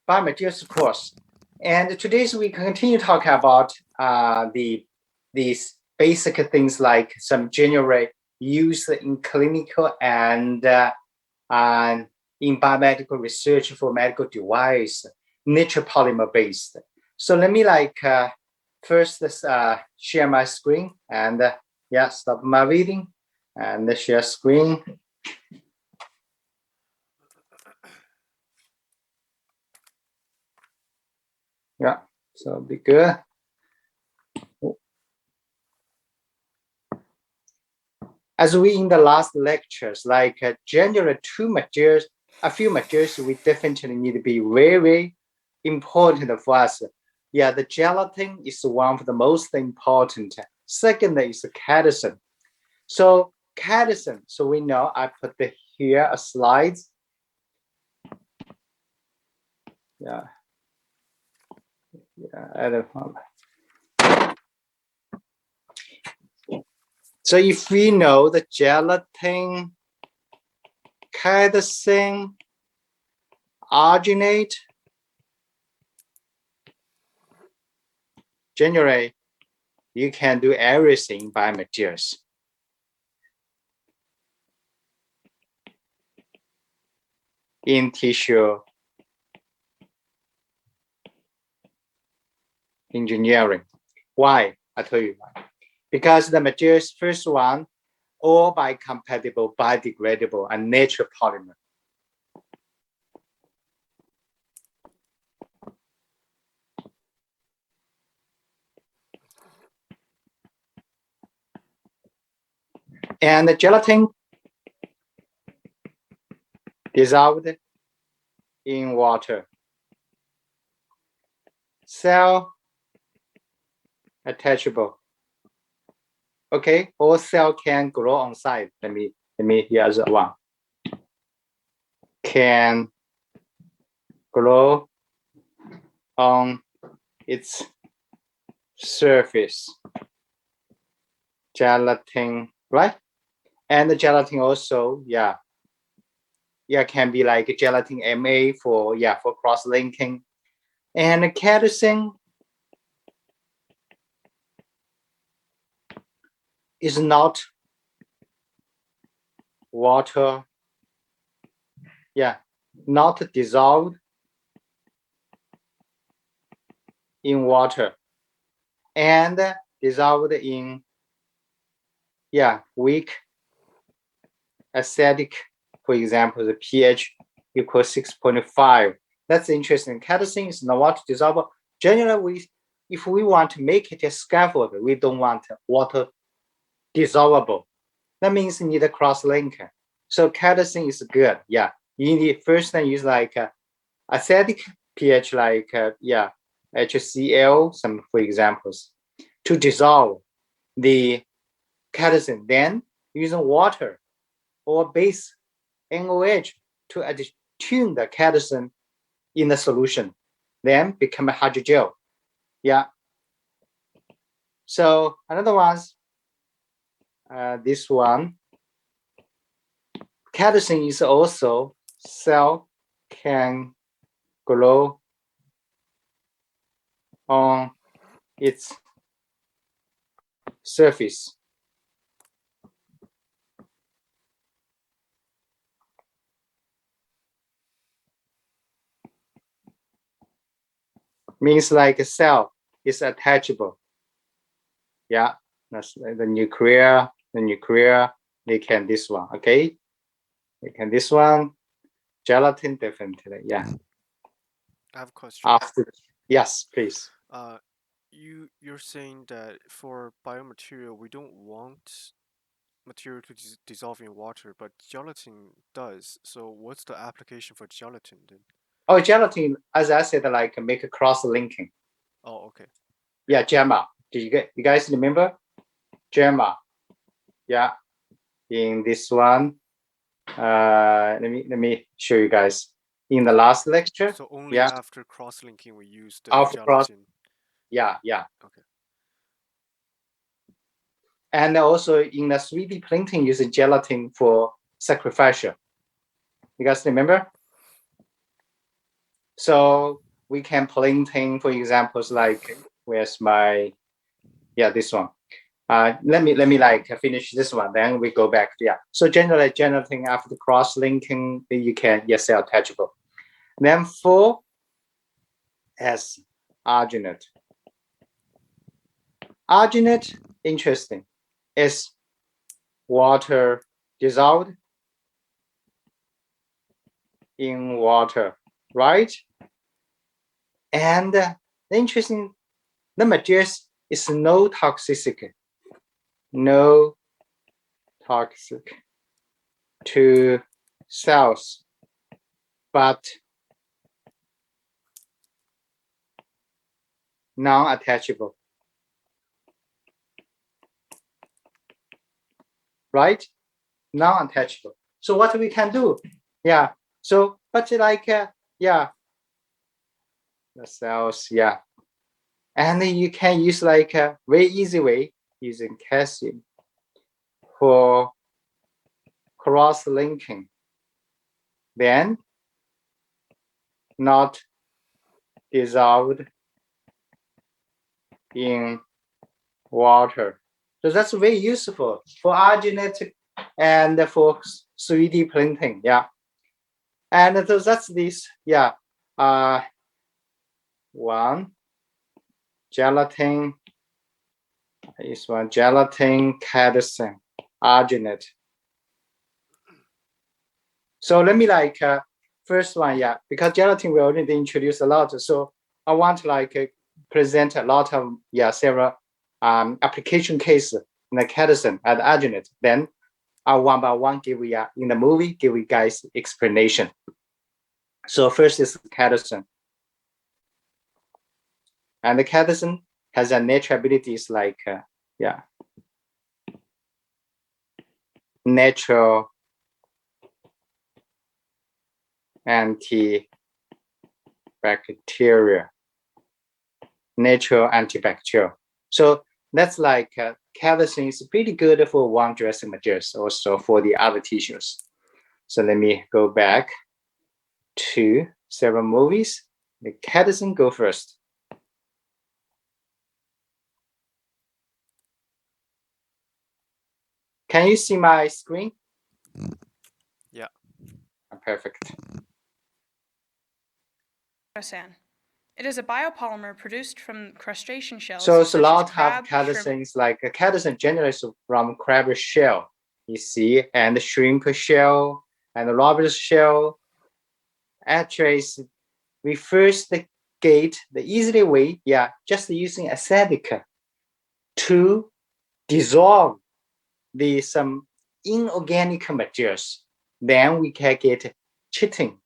biomaterials course. And today we continue talking about these basic things like some general use in clinical and in biomedical research for medical device, natural polymer based. So let me first share my screen and stop my reading and share screen. Yeah, so be good. As we in the last lectures, generally a few materials we definitely need to be very important for us. Yeah, the gelatin is one of the most important. Second is cadmium. So cadmium, so we know I put here a slide. Yeah, I don't know. So if we know the gelatin, cadmium, arginate, generally you can do everything by materials. In tissue engineering. Why? I tell you why. Because the materials, first one, all biocompatible, biodegradable, and natural polymer. And the gelatin dissolved in water. Cell attachable. Okay, all cell can grow on site. Let me here's one. Can grow on its surface. Gelatin, right? And the gelatin also, can be like gelatin MA for cross-linking. And cadmium is not water, not dissolved in water and dissolved in weak acidic, for example, the pH equals 6.5. That's interesting. Cadmium is not water dissolvable. Generally, if we want to make it a scaffold, we don't want water dissolvable. That means you need a cross-linker. So cadmium is good. Yeah, you need first then use acidic pH HCl, some for examples, to dissolve the cadmium. Then using water or base NOH to attune the cadmium in the solution, then become a hydrogel. Yeah. So another one's this one. Cadmium is also cell can grow on its surface. Means like a cell is attachable. Yeah, that's the nuclear, they can this one, okay? They can this one, gelatin definitely, yeah. I have a question. Yes, please. You're saying that for biomaterial, we don't want material to dissolve in water, but gelatin does. So what's the application for gelatin then? Oh, gelatin, as I said, make a cross-linking. Oh, okay. Yeah, JAMA. Did you guys remember? JAMA. Yeah, in this one. Let me show you guys. In the last lecture. So only after cross-linking we use the after gelatin. Yeah. Okay. And also in the 3D printing, using gelatin for sacrificial. You guys remember? So we can painting, for examples, like where's my, this one. Let me like finish this one, then we go back. So generally generating after cross-linking, you can say attachable. Then 4 as arginate. Arginate, interesting, is water dissolved in water, right? And the interesting, the materials is no toxic to cells, but non-attachable, right? Non-attachable. So what we can do? So, but like, the cells, and then you can use like a very easy way using calcium for cross-linking, then not dissolved in water. So that's very useful for arginate and for 3D printing. And so that's this. One gelatin is one gelatin calcium arginate. So let me like first one, because gelatin we already introduced a lot. So I want to like present a lot of several application cases in the calcium and arginate. Then I one by one give you in the movie give you guys explanation. So first is calcium, and the calcium has a natural abilities like natural antibacterial. So that's like calcium is pretty good for wound dressing materials, also for the other tissues. So let me go back to several movies. The calcium go first. Can you see my screen? Yeah. Perfect. Catachan. It is a biopolymer produced from crustacean shells. So it's a such as lot crab, of calciums, like calcium generates from crab shell, you see, and shrimp shell and lobster shell. Actually, we first get the easy way, just using acetic to dissolve some inorganic materials. Then we can get chitin.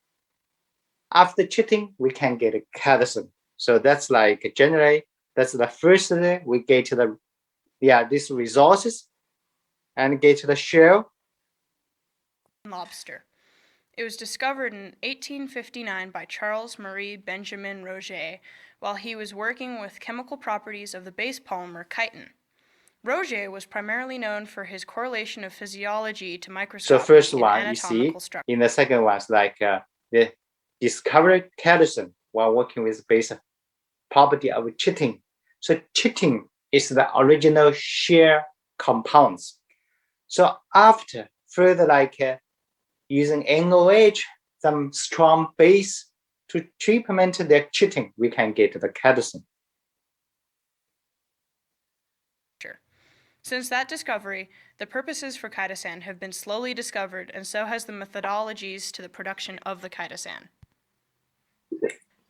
After chitin, we can get calcium. So that's like generally, that's the first we get to the these resources and get to the shell. lobster. It was discovered in 1859 by Charles Marie Benjamin Roget while he was working with chemical properties of the base polymer chitin. Roget was primarily known for his correlation of physiology to microscopy. So first in one you see, anatomical structure. in the second one is like the discovered calcium while working with base property of chitin. So chitin is the original shell compounds. So after further like using NOH, some strong base to treatment the chitin, we can get the calcium. Since that discovery, the purposes for chitosan have been slowly discovered, and so has the methodologies to the production of the chitosan.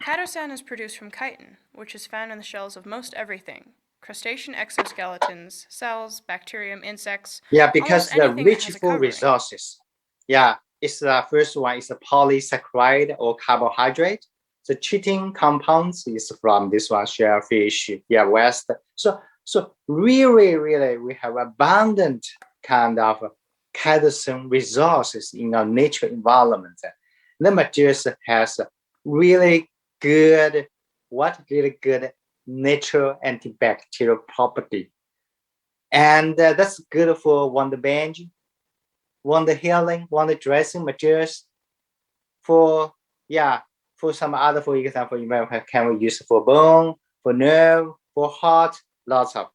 Chitosan is produced from chitin, which is found in the shells of most everything. Crustacean exoskeletons, cells, bacterium, insects. Because they're rich for resources. It's the first one is a polysaccharide or carbohydrate. The chitin compounds is from this one, shellfish, west. So really, we have abundant kind of calcium resources in our nature environment. The materials has really good natural antibacterial property. And that's good for wound bandaging, wound healing, wound dressing materials, for for some other, for example, you might can we use for bone, for nerve, for heart, lots of.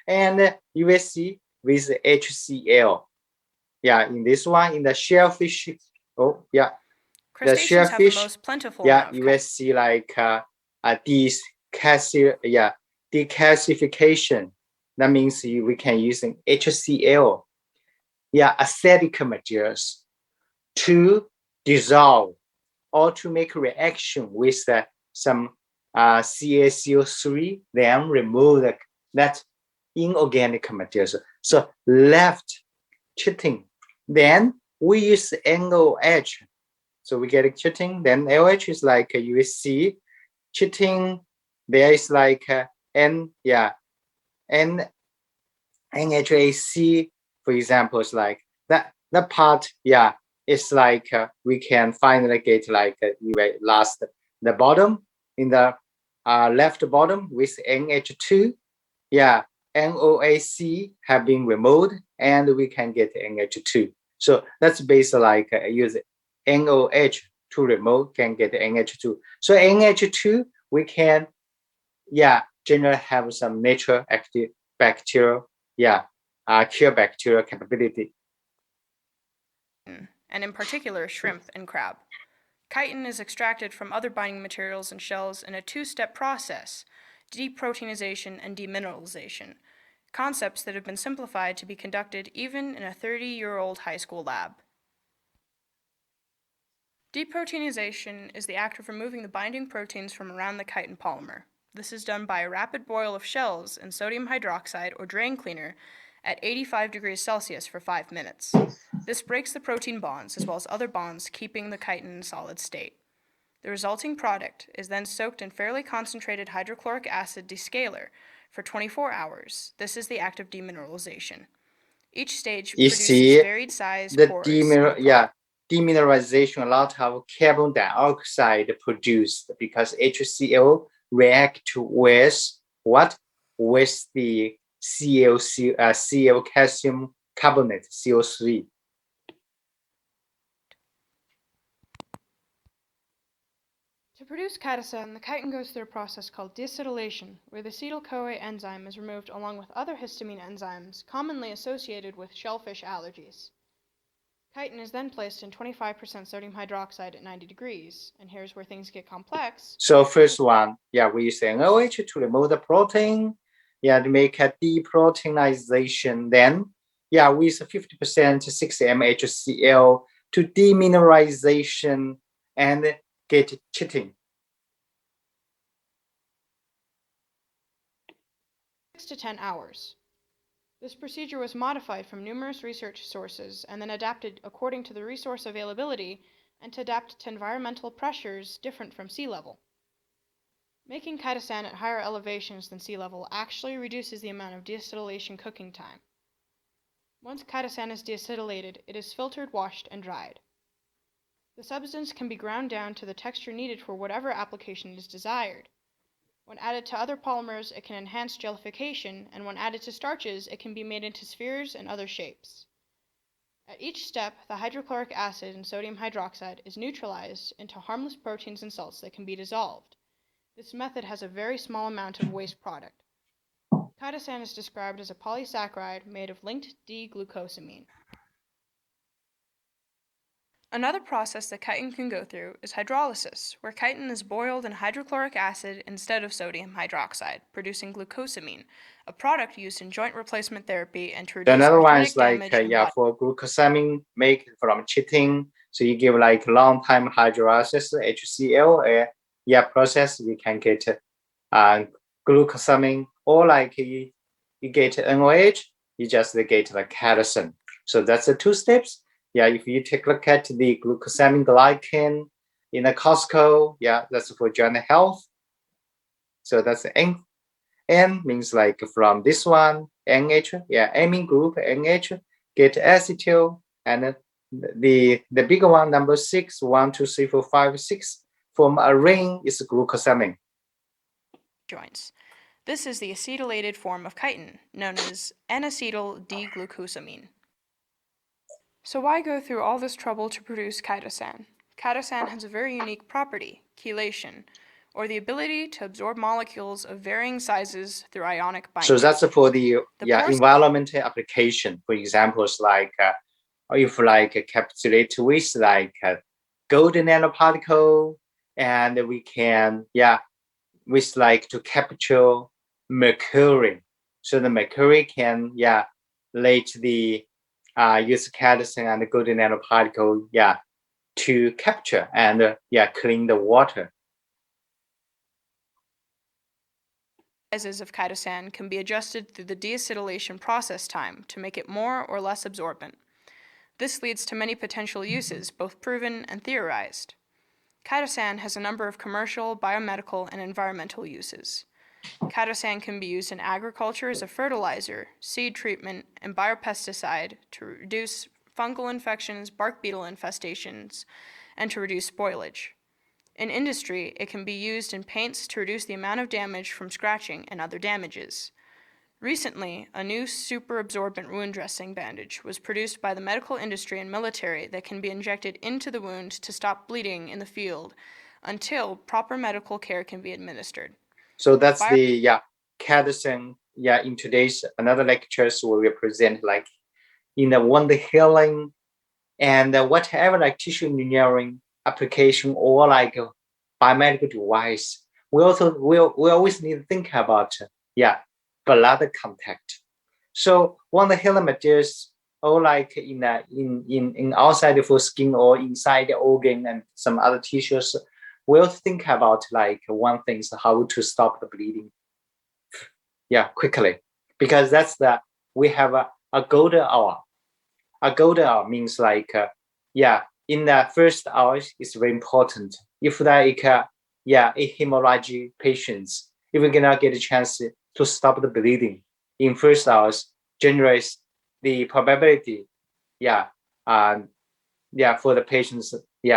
And USC with HCl. Yeah, in this one, in the shellfish, oh yeah, the Crustaceans have the shellfish, most plentiful yeah, amount of you will see like decalcification. That means we can use HCl, yeah, acidic materials to dissolve or to make a reaction with some CaCO3, then remove that inorganic materials. So left chitin. Then we use NOH. So we get chitin. Then LH is like USC. Chitin, there is like N, yeah, NHAC, for example, is like that part, yeah, it's like we can finally get like last the bottom in the left bottom with NH2, yeah, NOAC have been removed and we can get NH2. So that's based like use NOH to remove can get NH2. So NH2 we can, yeah, generally have some nature active bacterial, yeah, cure bacterial capability. and in particular shrimp and crab. Chitin is extracted from other binding materials and shells in a two-step process, deproteinization and demineralization, concepts that have been simplified to be conducted even in a 30-year-old high school lab. Deproteinization is the act of removing the binding proteins from around the chitin polymer. This is done by a rapid boil of shells in sodium hydroxide or drain cleaner at 85 degrees Celsius for 5 minutes. This breaks the protein bonds as well as other bonds, keeping the chitin in a solid state. The resulting product is then soaked in fairly concentrated hydrochloric acid descaler for 24 hours. This is the act of demineralization. Each stage You produces see varied size the pores. demineralization, a lot of carbon dioxide produced because HCl react with what? With the Cl calcium carbonate, CO3. To produce chitosan, the chitin goes through a process called deacetylation, where the acetyl-CoA enzyme is removed along with other histamine enzymes commonly associated with shellfish allergies. Chitin is then placed in 25% sodium hydroxide at 90 degrees, and here's where things get complex. So first one, yeah, we use NOH to remove the protein, yeah, to make a deproteinization. Then, yeah, we use 50% 6-MHCl to demineralization and get chitin. 6 to 10 hours. This procedure was modified from numerous research sources and then adapted according to the resource availability and to adapt to environmental pressures different from sea level. Making chitosan at higher elevations than sea level actually reduces the amount of deacetylation cooking time. Once chitosan is deacetylated, it is filtered, washed, and dried. The substance can be ground down to the texture needed for whatever application is desired. When added to other polymers, it can enhance gelification, and when added to starches, it can be made into spheres and other shapes. At each step, the hydrochloric acid and sodium hydroxide is neutralized into harmless proteins and salts that can be dissolved. This method has a very small amount of waste product. Chitosan is described as a polysaccharide made of linked D-glucosamine. Another process that chitin can go through is hydrolysis, where chitin is boiled in hydrochloric acid instead of sodium hydroxide, producing glucosamine, a product used in joint replacement therapy and to reduce Another one arthritic is like, damage in yeah, body. for glucosamine made from chitin. So you give like long time hydrolysis, HCl, yeah, process, we can get glucosamine, or like you get NOH, you just get the chitosan. So that's the two steps. Yeah, if you take a look at the glucosamine glycan in the Costco, yeah, that's for joint health. So that's N. N means like from this one, NH, yeah, amine group, NH, get acetyl, and the bigger one, number 6, 1, 2, 3, 4, 5, 6, from a ring is glucosamine. Joints. This is the acetylated form of chitin, known as N-acetyl D-glucosamine. So why go through all this trouble to produce chitosan? Chitosan has a very unique property, chelation, or the ability to absorb molecules of varying sizes through ionic binding. So that's for the pores- environmental application. For examples like if like encapsulate with like golden nanoparticle, and we can with like to capture mercury. So the mercury can let the use chitosan and the golden nanoparticle to capture and clean the water. Sizes of chitosan can be adjusted through the deacetylation process time to make it more or less absorbent. This leads to many potential uses, both proven and theorized. Chitosan has a number of commercial, biomedical, and environmental uses. Chitosan can be used in agriculture as a fertilizer, seed treatment, and biopesticide to reduce fungal infections, bark beetle infestations, and to reduce spoilage. In industry, it can be used in paints to reduce the amount of damage from scratching and other damages. Recently, a new super absorbent wound dressing bandage was produced by the medical industry and military that can be injected into the wound to stop bleeding in the field until proper medical care can be administered. So that's the chitosan. In today's another lectures where we present like in the wound healing and whatever like tissue engineering application or like biomedical device. We always need to think about blood contact. So wound healing materials or like in outside for skin or inside the organ and some other tissues, we'll think about like one thing is how to stop the bleeding quickly, because that's we have a golden hour. A golden hour means like in the first hour is very important. If like a hemorrhage patients, if we cannot get a chance to stop the bleeding in first hours, generates the probability for the patients we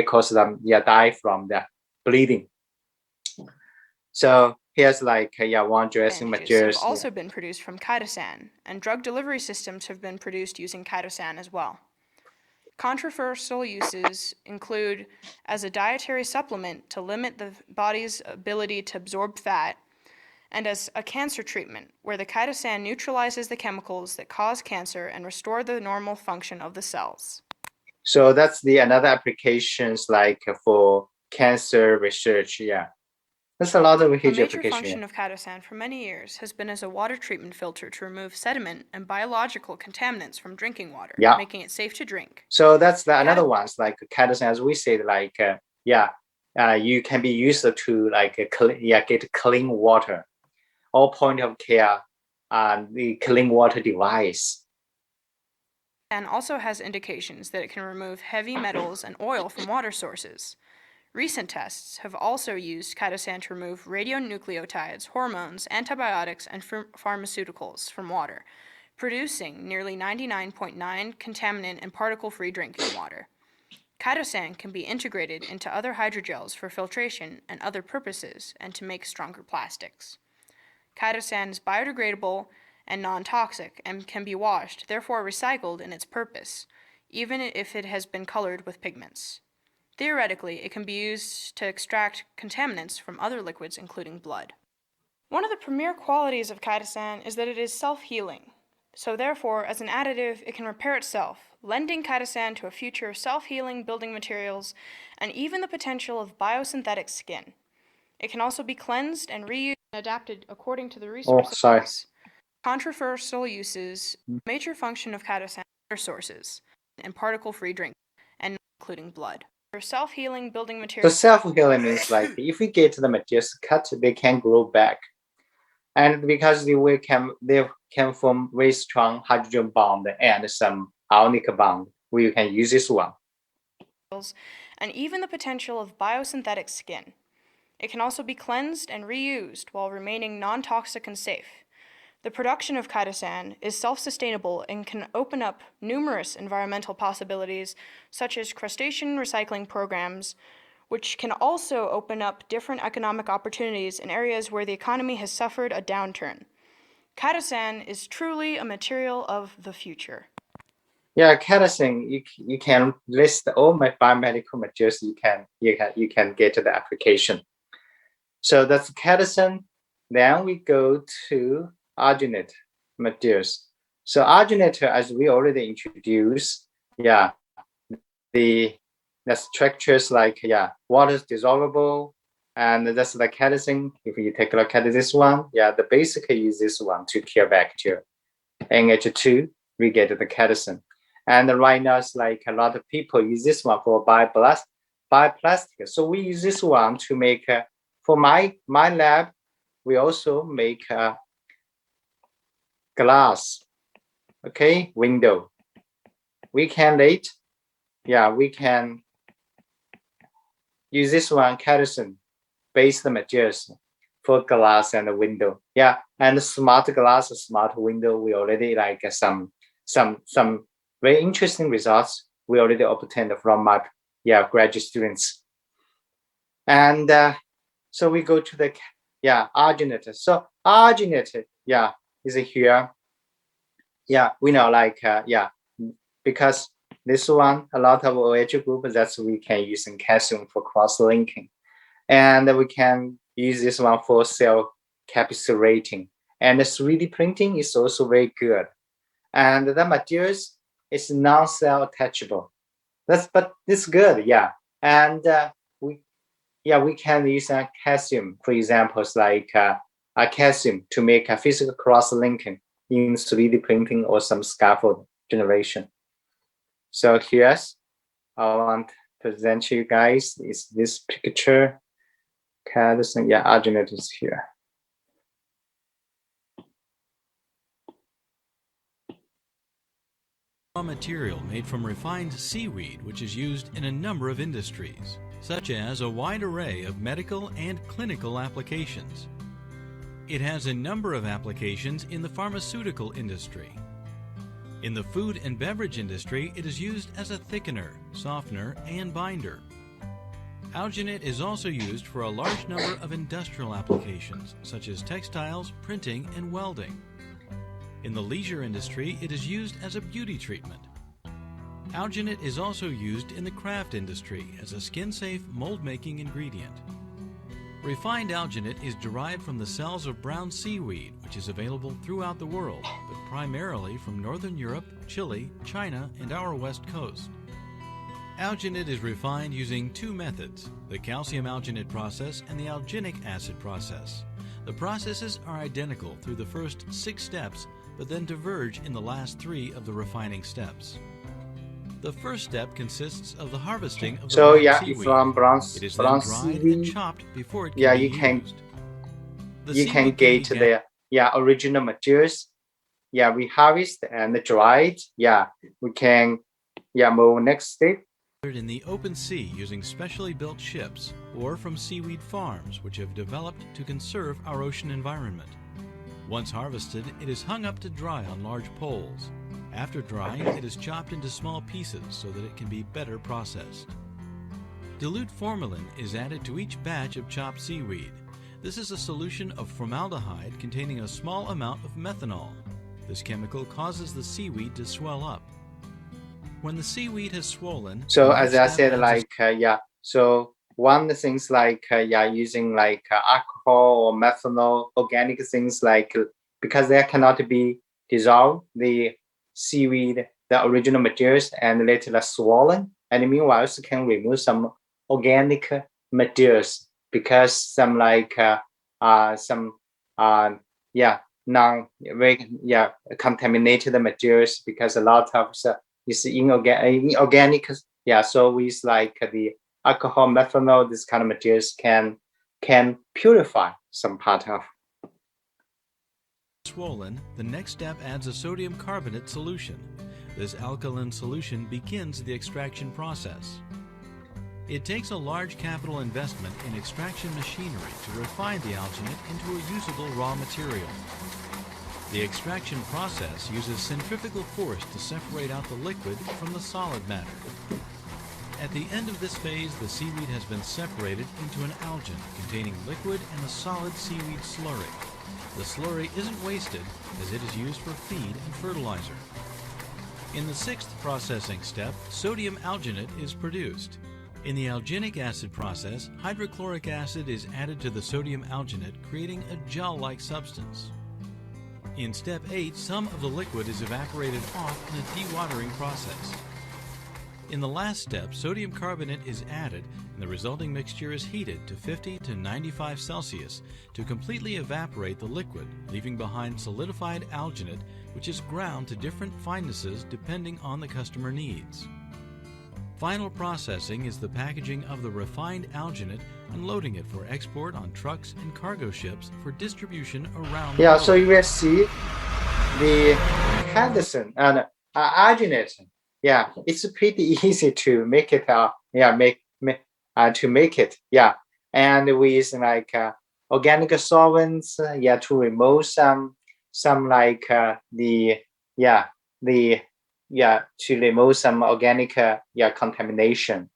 cause them die from the bleeding. So here's like one dressing materials have also been produced from chitosan, and drug delivery systems have been produced using chitosan as well. Controversial uses include as a dietary supplement to limit the body's ability to absorb fat, and as a cancer treatment, where the chitosan neutralizes the chemicals that cause cancer and restore the normal function of the cells. So that's the another applications like for cancer research. That's a lot of huge application. A major function of chitosan for many years has been as a water treatment filter to remove sediment and biological contaminants from drinking water, making it safe to drink. So that's another ones like chitosan, as we said, like you can be used to like get clean water or point of care the clean water device. And also has indications that it can remove heavy metals and oil from water sources. Recent tests have also used chitosan to remove radionucleotides, hormones, antibiotics, and pharmaceuticals from water, producing nearly 99.9% contaminant and particle-free drinking water. Chitosan can be integrated into other hydrogels for filtration and other purposes and to make stronger plastics. Chitosan is biodegradable and non-toxic and can be washed, therefore recycled in its purpose, even if it has been colored with pigments. Theoretically, it can be used to extract contaminants from other liquids, including blood. One of the premier qualities of chitosan is that it is self-healing. So therefore, as an additive, it can repair itself, lending chitosan to a future of self-healing building materials and even the potential of biosynthetic skin. It can also be cleansed and reused and adapted according to the resources. Controversial uses, major function of chitosan water sources, and particle-free drink, and including blood. For self-healing building materials. So self-healing means like if we get the materials cut, they can grow back. And because they can form very strong hydrogen bond and some ionic bond, we can use this one. And even the potential of biosynthetic skin. It can also be cleansed and reused while remaining non-toxic and safe. The production of chitosan is self-sustainable and can open up numerous environmental possibilities, such as crustacean recycling programs, which can also open up different economic opportunities in areas where the economy has suffered a downturn. Chitosan is truly a material of the future. Yeah, kerosene. You can list all my biomedical materials. You can get to the application. So that's kerosene. Then we go to arginate materials. So arginate, as we already introduced, yeah, the structures like water is dissolvable, and that's the kerosene. If you take a look at this one, the basic is this one to kill bacteria. NH2, we get the kerosene. And right now, it's like a lot of people use this one for bioplastic. So we use this one to make, for my lab, we also make glass, okay, window. We can we can use this one kerosene based materials for glass and window. Yeah, and smart glass, smart window, we already like some very interesting results we already obtained from my graduate students. And so we go to the arginate. So arginate is here. We know like because this one a lot of OH group that's we can use in calcium for cross-linking, and we can use this one for cell capsulating, and the 3D printing is also very good, and the materials is non-cell attachable. But it's good, and we can use calcium, for examples like a calcium to make a physical cross-linking in 3D printing or some scaffold generation. So here's I want to present you guys is this picture. Arginate is here. Raw material made from refined seaweed, which is used in a number of industries, such as a wide array of medical and clinical applications. It has a number of applications in the pharmaceutical industry. In the food and beverage industry, it is used as a thickener, softener, and binder. Alginate is also used for a large number of industrial applications, such as textiles, printing, and welding. In the leisure industry, it is used as a beauty treatment. Alginate is also used in the craft industry as a skin-safe mold-making ingredient. Refined alginate is derived from the cells of brown seaweed, which is available throughout the world, but primarily from Northern Europe, Chile, China, and our West Coast. Alginate is refined using two methods, the calcium alginate process and the alginic acid process. The processes are identical through the first 6 steps, but then diverge in the last 3 of the refining steps. The first step consists of the harvesting of the brown seaweed. From brown, it is brown then dried seaweed, and chopped before it can be used. You can get the original materials. We harvest and dried. We can move next step. In the open sea using specially built ships or from seaweed farms which have developed to conserve our ocean environment. Once harvested, it is hung up to dry on large poles. After drying, it is chopped into small pieces so that it can be better processed. Dilute formalin is added to each batch of chopped seaweed. This is a solution of formaldehyde containing a small amount of methanol. This chemical causes the seaweed to swell up. When the seaweed has swollen, so as I said, so one of the things like using like alcohol or methanol, organic things like because they cannot be dissolved, the seaweed, the original materials, and later swollen, and meanwhile it can remove some organic materials because some like contaminated materials because a lot of is inorganic. So with like the alcohol, methanol, this kind of materials can purify some part of. Swollen, the next step adds a sodium carbonate solution. This alkaline solution begins the extraction process. It takes a large capital investment in extraction machinery to refine the alginate into a usable raw material. The extraction process uses centrifugal force to separate out the liquid from the solid matter. At the end of this phase, the seaweed has been separated into an algin containing liquid and a solid seaweed slurry. The slurry isn't wasted as it is used for feed and fertilizer. In the sixth processing step, sodium alginate is produced. In the alginic acid process, hydrochloric acid is added to the sodium alginate, creating a gel-like substance. In step 8, some of the liquid is evaporated off in a dewatering process. In the last step, sodium carbonate is added and the resulting mixture is heated to 50 to 95 Celsius to completely evaporate the liquid, leaving behind solidified alginate, which is ground to different finenesses depending on the customer needs. Final processing is the packaging of the refined alginate and loading it for export on trucks and cargo ships for distribution around the world. So you will see the Henderson and alginate. It's pretty easy to make it. To make it. And with like organic solvents. To remove some like to remove some organic contamination.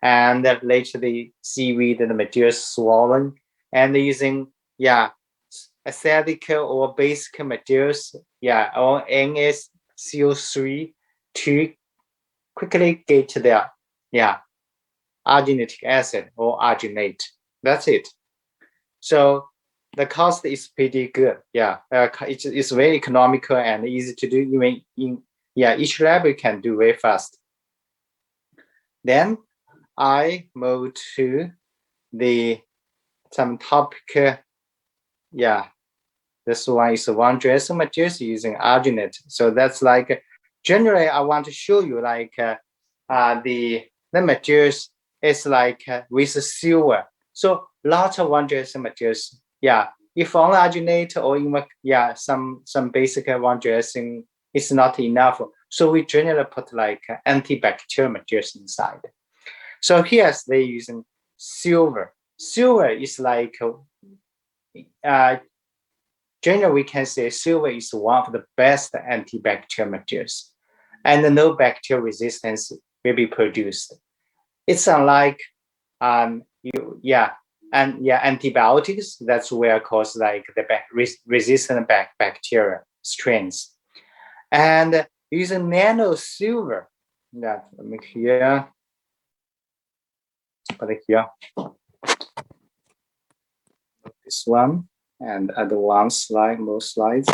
And later the seaweed and the material swollen and using acidic or basic materials or NaCO3 to quickly get the arginic acid or arginate. That's it. So the cost is pretty good. It's very economical and easy to do. Even in each lab you can do very fast. Then I move to some topic. This one is one dressing materials using arginate. So that's like generally I want to show you like the materials is like with silver. So lots of one dressing materials. If only arginate or even some basic one dressing is not enough. So we generally put like antibacterial materials inside. So here's they using silver. Silver is like generally we can say silver is one of the best antibacterial materials, and no bacterial resistance will be produced. It's unlike antibiotics. That's where cause like the resistant bacteria strains. And using nano silver, that here, put it here. This one and add one slide, more slides.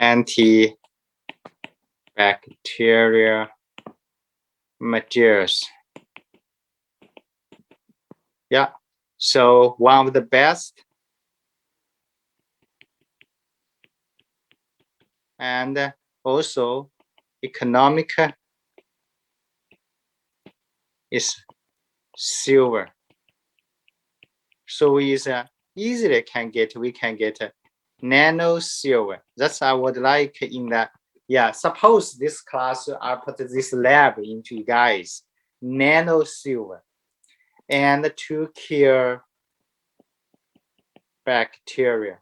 Antibacterial materials. So one of the best and also economic is silver. So we easily we can get nano silver. That's I would like in that. Suppose this class I put this lab into you guys, nano silver, and to kill bacteria.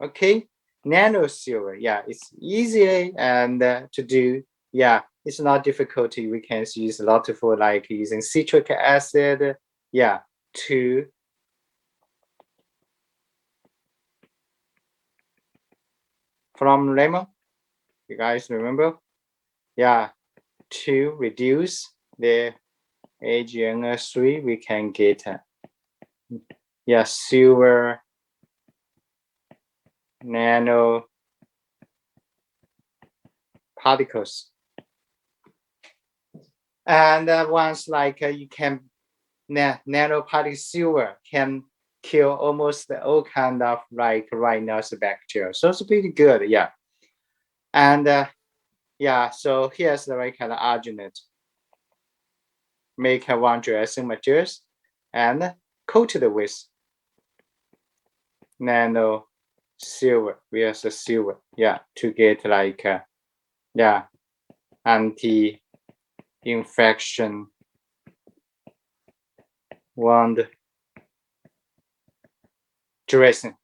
Okay, nano silver. It's easy and to do. It's not difficult. We can use a lot for like using citric acid. To from lemon. You guys remember? To reduce the AgNO3, we can get silver nano particles. And once like you can nanoparticle silver can kill almost all kind of like rhinobacteria. So it's pretty good. And so here's the right kind of arginate. Make one dressing materials and coat it with nano silver. Where's the silver? To get like anti-infection wound dressing.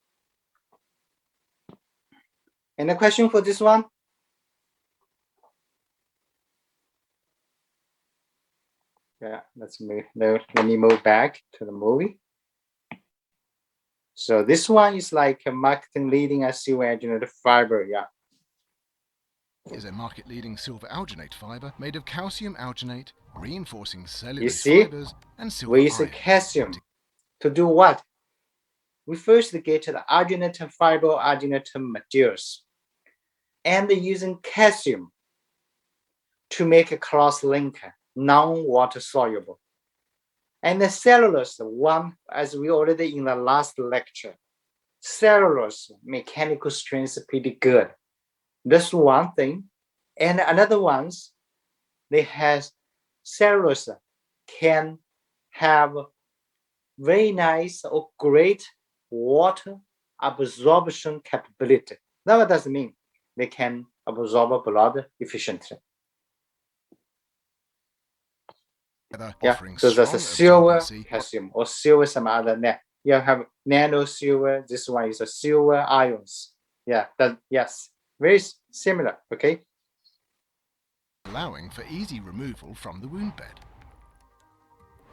Any question for this one? Let me move back to the movie. So this one is like a marketing leading a silver alginate fiber. Yeah. Is a market-leading silver alginate fiber made of calcium alginate, reinforcing You cellulose see, fibers and silver we use ions. calcium to do what? We first get the alginate fiber alginate materials and using calcium to make a cross-link, non-water soluble. And the cellulose one, as we already in the last lecture, cellulose mechanical strength is pretty good. That's one thing. And another ones, they have cellulose can have very nice or great water absorption capability. Now what does it mean? They can absorb blood efficiently. Yeah, so that's a silver calcium or silver some other net. You have nano silver. This one is a silver ions. Yeah, that yes, very similar. Okay. Allowing for easy removal from the wound bed.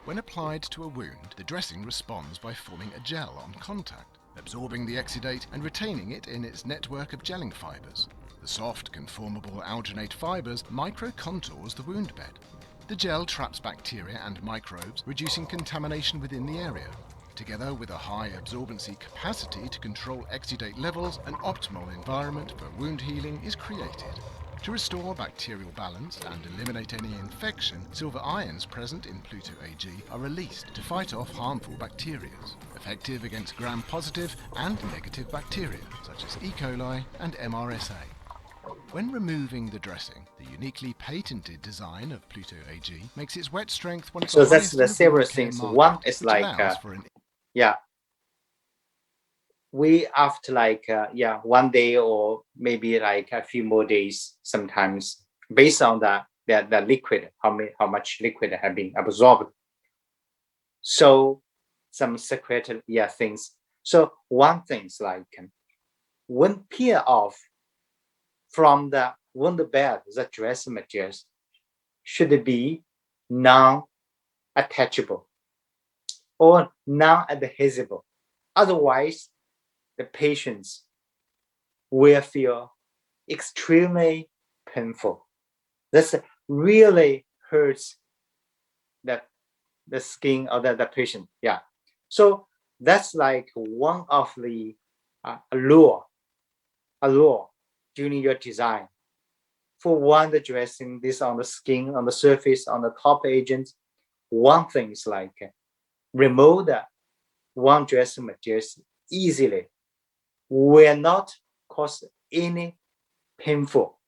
When applied to a wound, the dressing responds by forming a gel on contact, absorbing the exudate and retaining it in its network of gelling fibers. The soft, conformable alginate fibers micro-contours the wound bed. The gel traps bacteria and microbes, reducing contamination within the area. Together with a high absorbency capacity to control exudate levels, an optimal environment for wound healing is created. To restore bacterial balance and eliminate any infection, silver ions present in Pluto AG are released to fight off harmful bacteria, effective against gram-positive and negative bacteria, such as E. coli and MRSA. When removing the dressing, the uniquely patented design of Pluto AG makes its wet strength one of So the that's highest the in the several wound care things. market, One is which like allows for an yeah, we after like yeah, 1 day or maybe like a few more days sometimes based on the liquid, how much liquid have been absorbed. So some secret things. So one thing's like when peel off from the wound bed, the dressing materials should be non-attachable or non-adhesible. Otherwise, the patients will feel extremely painful. This really hurts the skin of the patient. Yeah. So that's like one of the allure during your design. For wound dressing, this on the skin, on the surface, on the top agent, one thing is like remove the wound dressing materials easily, will not cause any painful.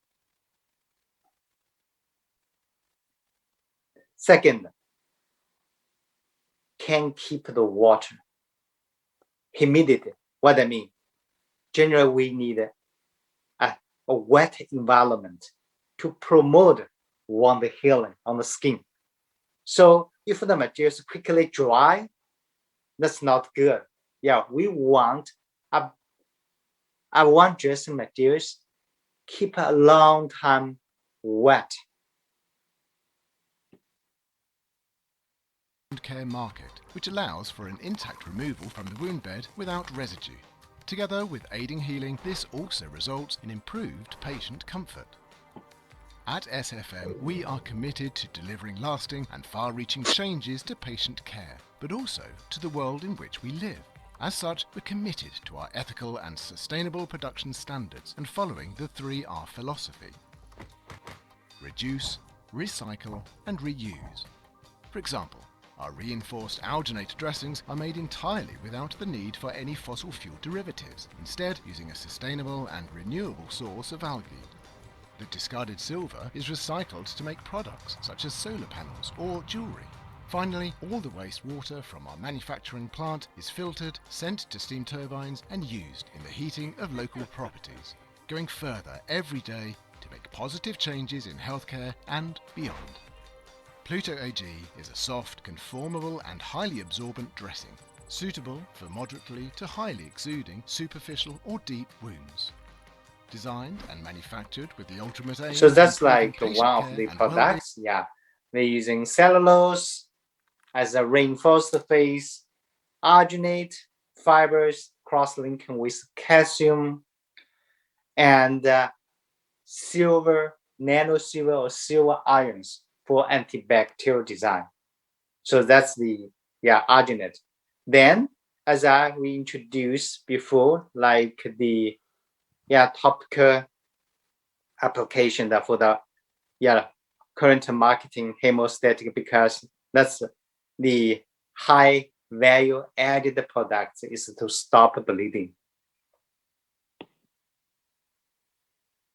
Second, can keep the water, humidity. What I mean, generally we need a wet environment to promote wound healing on the skin. So if the materials quickly dry, that's not good. Yeah, we want a wound dressing materials keep a long time wet. wound care market, which allows for an intact removal from the wound bed without residue. Together with aiding healing, this also results in improved patient comfort. At SFM, we are committed to delivering lasting and far-reaching changes to patient care, but also to the world in which we live. As such, we're committed to our ethical and sustainable production standards and following the 3R philosophy. Reduce, recycle, and reuse. For example, our reinforced alginate dressings are made entirely without the need for any fossil fuel derivatives, instead using a sustainable and renewable source of algae. The discarded silver is recycled to make products such as solar panels or jewellery. Finally, all the wastewater from our manufacturing plant is filtered, sent to steam turbines and used in the heating of local properties, going further every day to make positive changes in healthcare and beyond. Pluto AG is a soft, conformable and highly absorbent dressing, suitable for moderately to highly exuding superficial or deep wounds. Designed and manufactured with the ultimate aim. So that's of improving like patient one of care the and products. Yeah, they're using cellulose as a reinforced phase, arginate fibers cross-linking with calcium and silver, nano-silver or silver ions for antibacterial design. So that's the arginate. Then, as we introduced before, like the topical application that for the current marketing hemostatic, because that's the high value added product is to stop bleeding.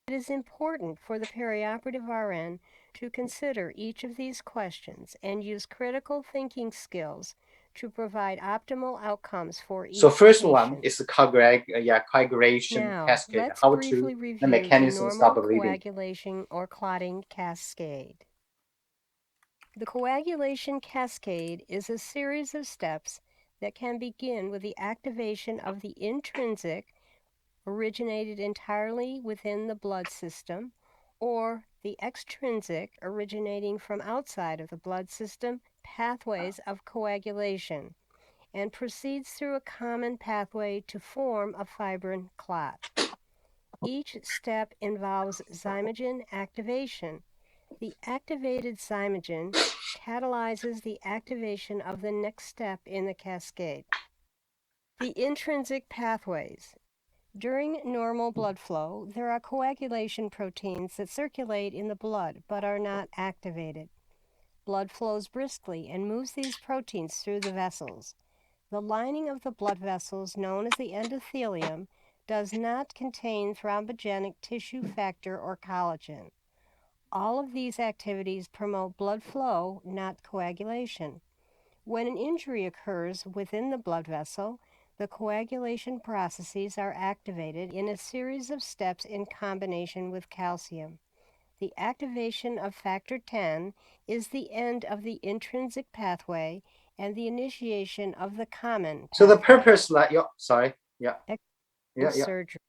It is important for the perioperative RN to consider each of these questions and use critical thinking skills to provide optimal outcomes for each So first patient. one is the coagulation Now, cascade. let's How briefly to review the mechanism the stop normal bleeding. coagulation or clotting cascade. The coagulation cascade is a series of steps that can begin with the activation of the intrinsic, originated entirely within the blood system, or the extrinsic, originating from outside of the blood system, pathways of coagulation, and proceeds through a common pathway to form a fibrin clot. Each step involves zymogen activation. The activated zymogen catalyzes the activation of the next step in the cascade. The intrinsic pathways. During normal blood flow, there are coagulation proteins that circulate in the blood but are not activated. Blood flows briskly and moves these proteins through the vessels. The lining of the blood vessels, known as the endothelium, does not contain thrombogenic tissue factor or collagen. All of these activities promote blood flow, not coagulation. When an injury occurs within the blood vessel, the coagulation processes are activated in a series of steps in combination with calcium. The activation of factor 10 is the end of the intrinsic pathway and the initiation of the common pathway. So the purpose, like surgery.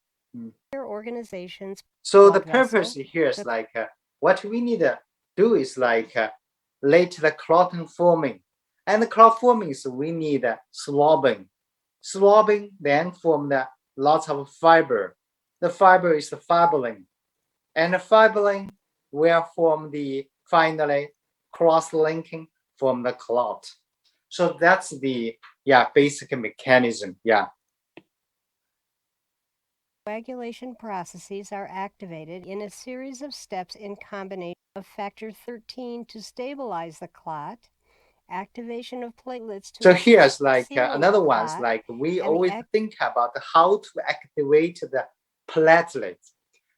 Organizations. So the purpose here is like what we need to do is like let the clotting forming, and the clot forming is we need swabbing. Swabbing then form the lots of fiber. The fiber is the fibrillin, and the fibrillin will form the finally cross-linking from the clot. So that's the basic mechanism. Coagulation processes are activated in a series of steps in combination of factor 13 to stabilize the clot, activation of platelets to so here's like seal another the one is clot, like we and always think about how to activate the platelets.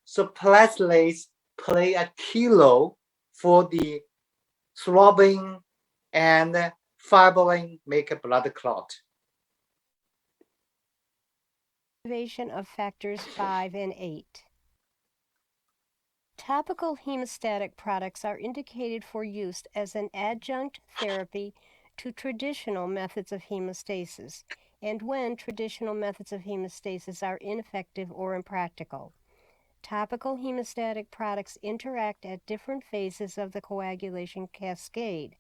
So platelets play a key role for the throbbing and fibrillin make a blood clot. Activation of factors 5 and 8. Topical hemostatic products are indicated for use as an adjunct therapy to traditional methods of hemostasis, and when traditional methods of hemostasis are ineffective or impractical. Topical hemostatic products interact at different phases of the coagulation cascade.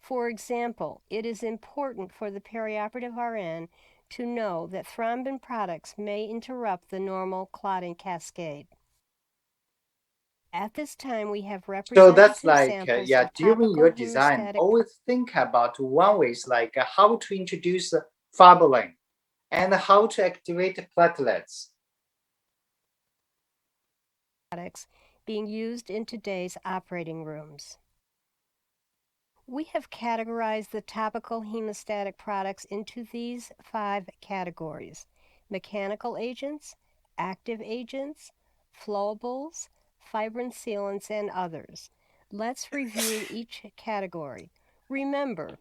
For example, it is important for the perioperative RN to know that thrombin products may interrupt the normal clotting cascade. At this time, we have representative So that's like samples of during your topical design, hemostatic always think about one way is like how to introduce fibrillin and how to activate platelets. products being used in today's operating rooms. We have categorized the topical hemostatic products into these 5 categories: mechanical agents, active agents, flowables, fibrin sealants, and others. Let's review each category. Remember,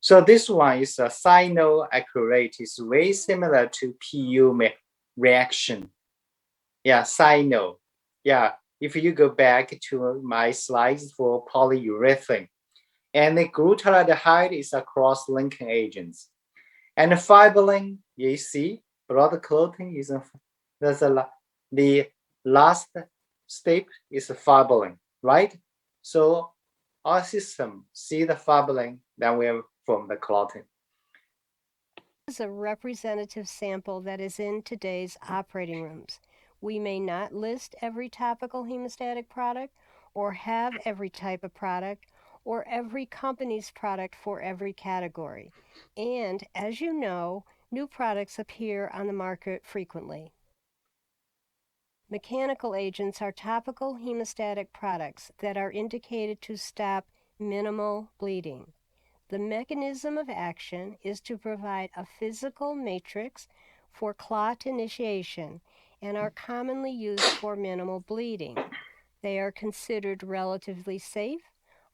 So this one is a cyanoacrylate. It's very similar to PU reaction. Cyano. If you go back to my slides for polyurethane, and the glutaraldehyde is a cross-linking agent. And the fibrillin, you see, blood clotting is the last step is fibrillin, right? So our system see the fibrillin, then we form the clotting. is a representative sample that is in today's operating rooms. We may not list every topical hemostatic product or have every type of product or every company's product for every category. And as you know, new products appear on the market frequently. Mechanical agents are topical hemostatic products that are indicated to stop minimal bleeding. The mechanism of action is to provide a physical matrix for clot initiation and are commonly used for minimal bleeding. They are considered relatively safe,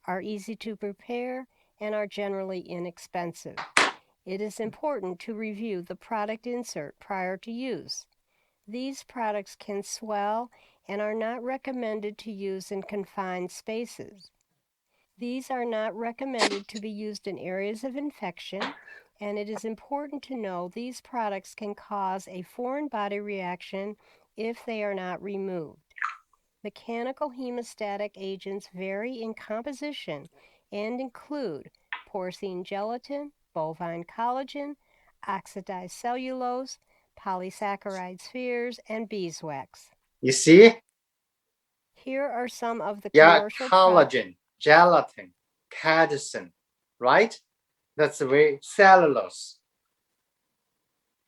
are easy to prepare, and are generally inexpensive. It is important to review the product insert prior to use. These products can swell and are not recommended to use in confined spaces. These are not recommended to be used in areas of infection, and it is important to know these products can cause a foreign body reaction if they are not removed. Mechanical hemostatic agents vary in composition and include porcine gelatin, bovine collagen, oxidized cellulose, polysaccharide spheres, and beeswax. You see? Here are some of the Yeah, commercial collagen, gelatin, cadmium, right? That's the way cellulose.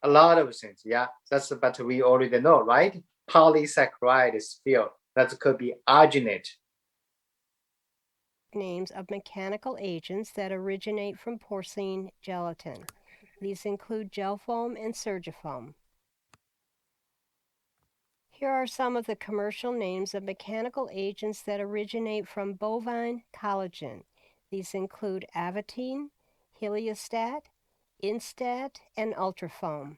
A lot of things, yeah. That's but we already know, right? Polysaccharide sphere. That could be arginate. names of mechanical agents that originate from porcine gelatin. These include gel foam and surgifoam. Here are some of the commercial names of mechanical agents that originate from bovine collagen. These include Avatine, Heliostat, Instat, and Ultrafoam.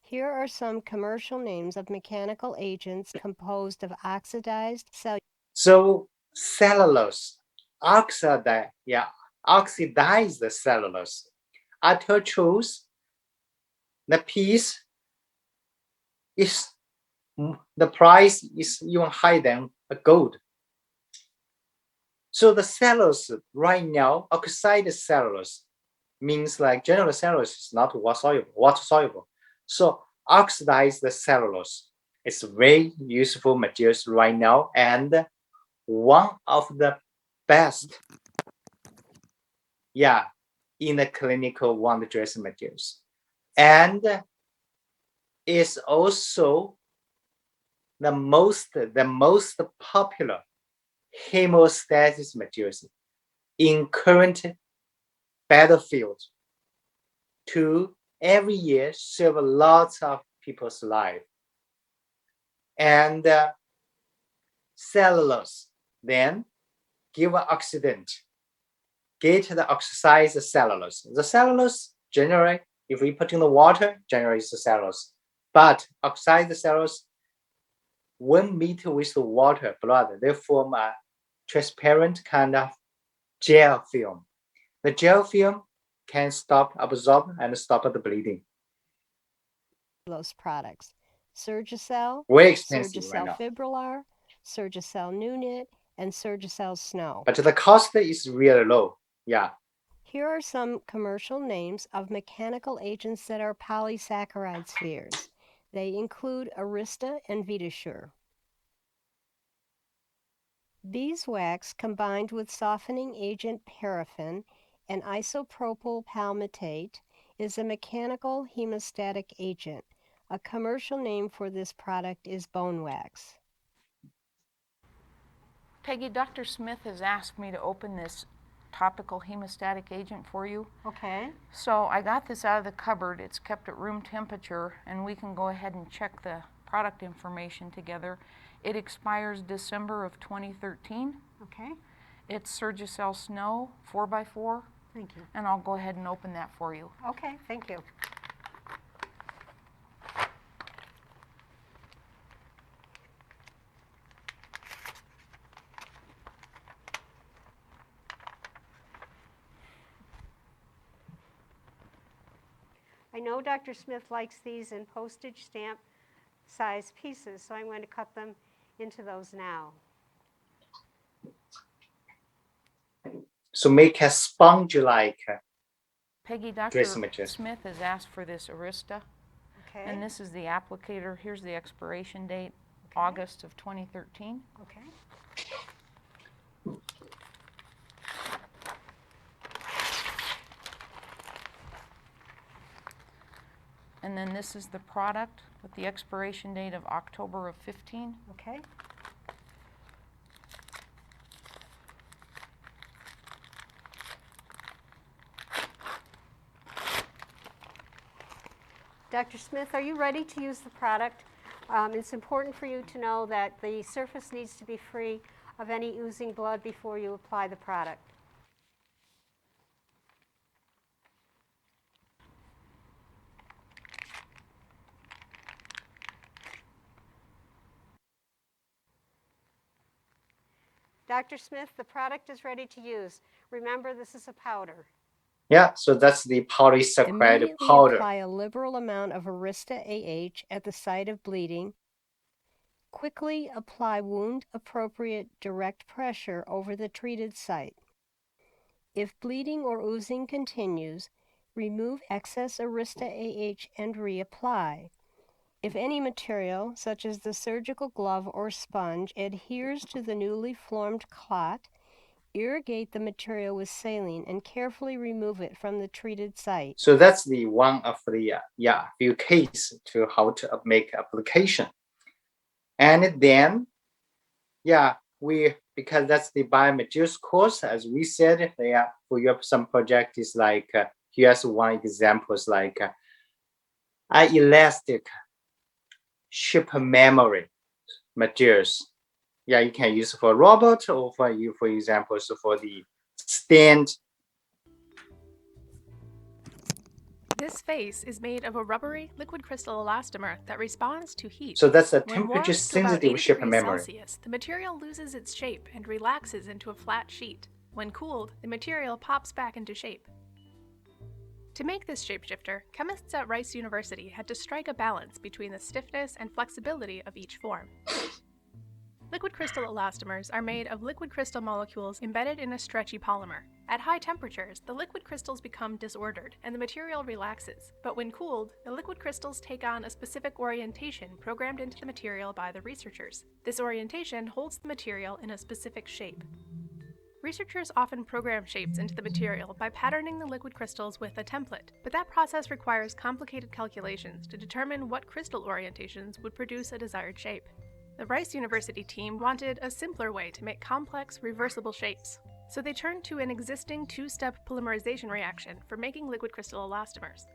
Here are some commercial names of mechanical agents composed of oxidized cellulose. So cellulose, oxidize the cellulose. I choose the piece is the price is even higher than a gold. So the cellulose right now, oxide cellulose means like general cellulose is not water soluble. So oxidize the cellulose is very useful materials right now and one of the best, in the clinical wound dressing materials, and is also the most popular hemostasis materials in current battlefield to every year save lots of people's life. And cellulose then give an oxidant, get the oxidized cellulose. The cellulose generate, if we put in the water, generates the cellulose. But oxidized cellulose, when meet with the water, blood, they form a transparent kind of gel film. The gel film can absorb and stop the bleeding. Products: Surgicel, Very expensive right Surgicel now. Fibrillar, Surgicel Nunit, and Surgicel Snow. But the cost is really low. Yeah. Here are some commercial names of mechanical agents that are polysaccharide spheres. They include Arista and Vitasure. Beeswax combined with softening agent paraffin and isopropyl palmitate is a mechanical hemostatic agent. A commercial name for this product is bone wax. Peggy, Dr. Smith has asked me to open this topical hemostatic agent for you. Okay. So I got this out of the cupboard. It's kept at room temperature, and we can go ahead and check the product information together. It expires December of 2013. Okay. It's Surgicel Snow 4x4. Thank you. And I'll go ahead and open that for you. Okay, thank you. I know Dr. Smith likes these in postage stamp size pieces, so I'm going to cut them into those now. So make a sponge-like Peggy, Dr. dressing materials. Smith has asked for this Arista, Okay. and this is the applicator. Here's the expiration date, August of 2013. Okay. And then this is the product with the expiration date of October of 15. Okay. Dr. Smith, are you ready to use the product? It's important for you to know that the surface needs to be free of any oozing blood before you apply the product. Dr. Smith, the product is ready to use. Remember, this is a powder. Yeah, so that's the polysaccharide Immediately powder. apply a liberal amount of Arista AH at the site of bleeding. Quickly apply wound-appropriate direct pressure over the treated site. If bleeding or oozing continues, remove excess Arista AH and reapply. If any material, such as the surgical glove or sponge, adheres to the newly formed clot, irrigate the material with saline and carefully remove it from the treated site. So that's the one of the few cases to how to make application. And then, because that's the biomaterials course, as we said, for your some project is like here's one example is like elastic ship memory materials. Yeah, you can use for robot or for example, so for the stand. This face is made of a rubbery liquid crystal elastomer that responds to heat. So that's a When warmed temperature to about 80 sensitive ship degrees memory. Celsius, the material loses its shape and relaxes into a flat sheet. When cooled, the material pops back into shape. To make this shapeshifter, chemists at Rice University had to strike a balance between the stiffness and flexibility of each form. Liquid crystal elastomers are made of liquid crystal molecules embedded in a stretchy polymer. At high temperatures, the liquid crystals become disordered and the material relaxes, but when cooled, the liquid crystals take on a specific orientation programmed into the material by the researchers. This orientation holds the material in a specific shape. Researchers often program shapes into the material by patterning the liquid crystals with a template, but that process requires complicated calculations to determine what crystal orientations would produce a desired shape. The Rice University team wanted a simpler way to make complex, reversible shapes, so they turned to an existing two-step polymerization reaction for making liquid crystal elastomers.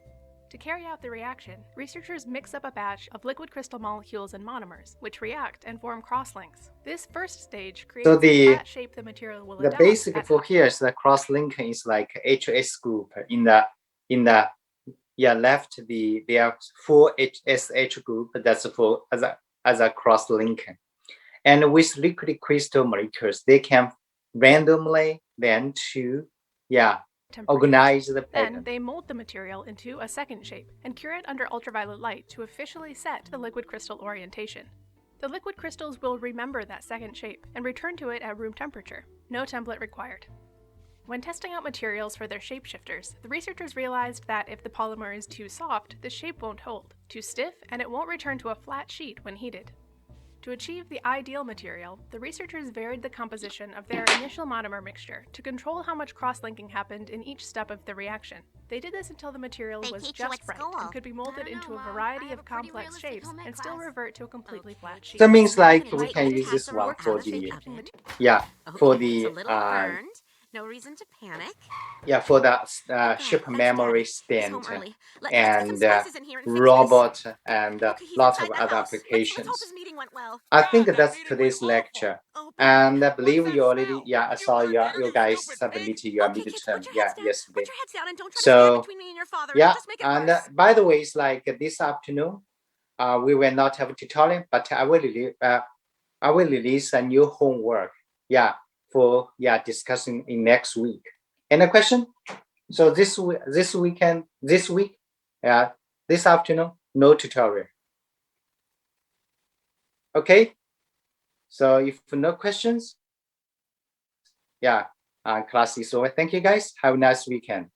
To carry out the reaction, researchers mix up a batch of liquid crystal molecules and monomers, which react and form crosslinks. This first stage creates the flat shape the material will adopt. The basic for here is the cross-linking is like HS group in the left they are full HSH group, that's for as a cross-linking. And with liquid crystal molecules, they can randomly then to organize the pattern. Then they mold the material into a second shape and cure it under ultraviolet light to officially set the liquid crystal orientation. The liquid crystals will remember that second shape and return to it at room temperature. No template required. When testing out materials for their shapeshifters, the researchers realized that if the polymer is too soft, the shape won't hold, too stiff, and it won't return to a flat sheet when heated. To achieve the ideal material, the researchers varied the composition of their initial monomer mixture to control how much cross-linking happened in each step of the reaction. They did this until the material was just right and could be molded into a variety of complex shapes and still revert to a completely flat sheet. That means like we can use this one for the for the no reason to panic. For the ship memory stand and robot and lots of other applications. I think that's today's lecture, and I believe you already I saw you guys submitted your midterm yesterday. So and by the way, it's like this afternoon we will not have a tutorial, but I will release a new homework for discussing in next week. Any question? So this week, this afternoon, no tutorial. Okay. So if no questions, class is over. Thank you guys. Have a nice weekend.